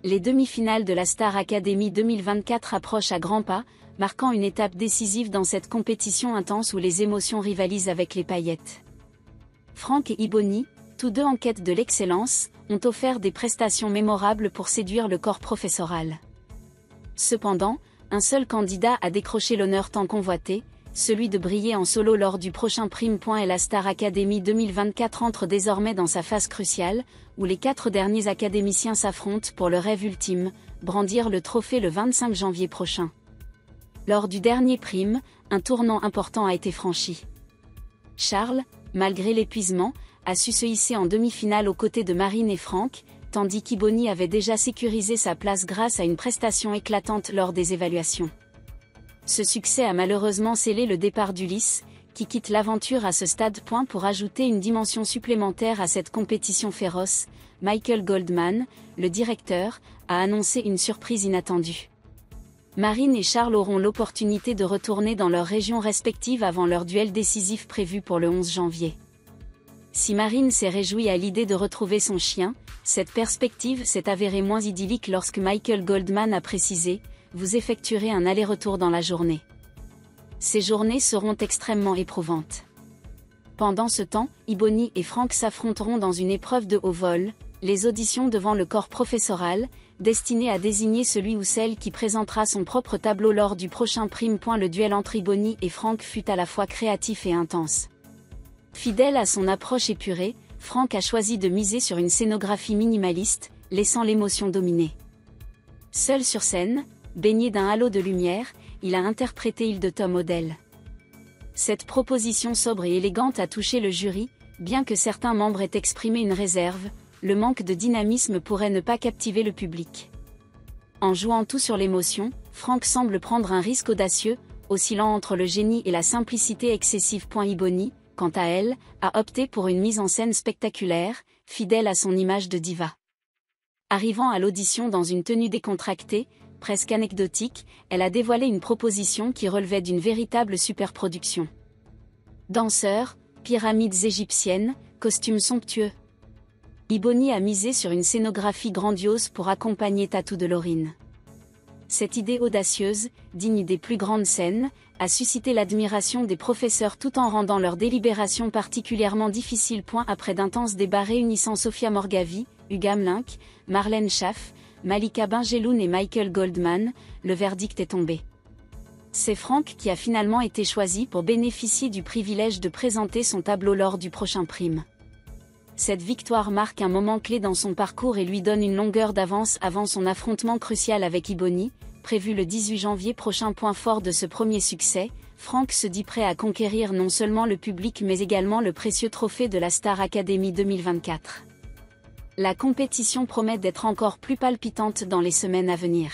Les demi-finales de la Star Academy 2024 approchent à grands pas, marquant une étape décisive dans cette compétition intense où les émotions rivalisent avec les paillettes. Franck et Ibony, tous deux en quête de l'excellence, ont offert des prestations mémorables pour séduire le corps professoral. Cependant, un seul candidat a décroché l'honneur tant convoité, celui de briller en solo lors du prochain Prime Point, et la Star Academy 2024 entre désormais dans sa phase cruciale, où les 4 derniers académiciens s'affrontent pour le rêve ultime, brandir le trophée le 25 janvier prochain. Lors du dernier Prime, un tournant important a été franchi. Charles, malgré l'épuisement, a su se hisser en demi-finale aux côtés de Marine et Franck, tandis qu'Ibony avait déjà sécurisé sa place grâce à une prestation éclatante lors des évaluations. Ce succès a malheureusement scellé le départ d'Ulysse, qui quitte l'aventure à ce stade. Pour ajouter une dimension supplémentaire à cette compétition féroce, Michael Goldman, le directeur, a annoncé une surprise inattendue. Marine et Charles auront l'opportunité de retourner dans leurs régions respectives avant leur duel décisif prévu pour le 11 janvier. Si Marine s'est réjouie à l'idée de retrouver son chien, cette perspective s'est avérée moins idyllique lorsque Michael Goldman a précisé « Vous effectuerez un aller-retour dans la journée. Ces journées seront extrêmement éprouvantes. » Pendant ce temps, Ibony et Franck s'affronteront dans une épreuve de haut vol, les auditions devant le corps professoral, destinées à désigner celui ou celle qui présentera son propre tableau lors du prochain Prime Point. Le duel entre Ibony et Franck fut à la fois créatif et intense. Fidèle à son approche épurée, Franck a choisi de miser sur une scénographie minimaliste, laissant l'émotion dominer. Seul sur scène, baigné d'un halo de lumière, il a interprété Île de Tom Odell. Cette proposition sobre et élégante a touché le jury, bien que certains membres aient exprimé une réserve, le manque de dynamisme pourrait ne pas captiver le public. En jouant tout sur l'émotion, Franck semble prendre un risque audacieux, oscillant entre le génie et la simplicité excessive. Ibony, quant à elle, a opté pour une mise en scène spectaculaire, fidèle à son image de diva. Arrivant à l'audition dans une tenue décontractée, presque anecdotique, elle a dévoilé une proposition qui relevait d'une véritable superproduction. Danseurs, pyramides égyptiennes, costumes somptueux. Ibony a misé sur une scénographie grandiose pour accompagner Tatou de Laurine. Cette idée audacieuse, digne des plus grandes scènes, a suscité l'admiration des professeurs tout en rendant leur délibération particulièrement difficile. Après d'intenses débats réunissant Sophia Morgavi, Hugues Hamelink, Marlène Schaff, Malika Benjeloun et Michael Goldman, le verdict est tombé. C'est Franck qui a finalement été choisi pour bénéficier du privilège de présenter son tableau lors du prochain Prime. Cette victoire marque un moment clé dans son parcours et lui donne une longueur d'avance avant son affrontement crucial avec Ibony, prévu le 18 janvier prochain. Fort de ce premier succès, Franck se dit prêt à conquérir non seulement le public mais également le précieux trophée de la Star Academy 2024. La compétition promet d'être encore plus palpitante dans les semaines à venir.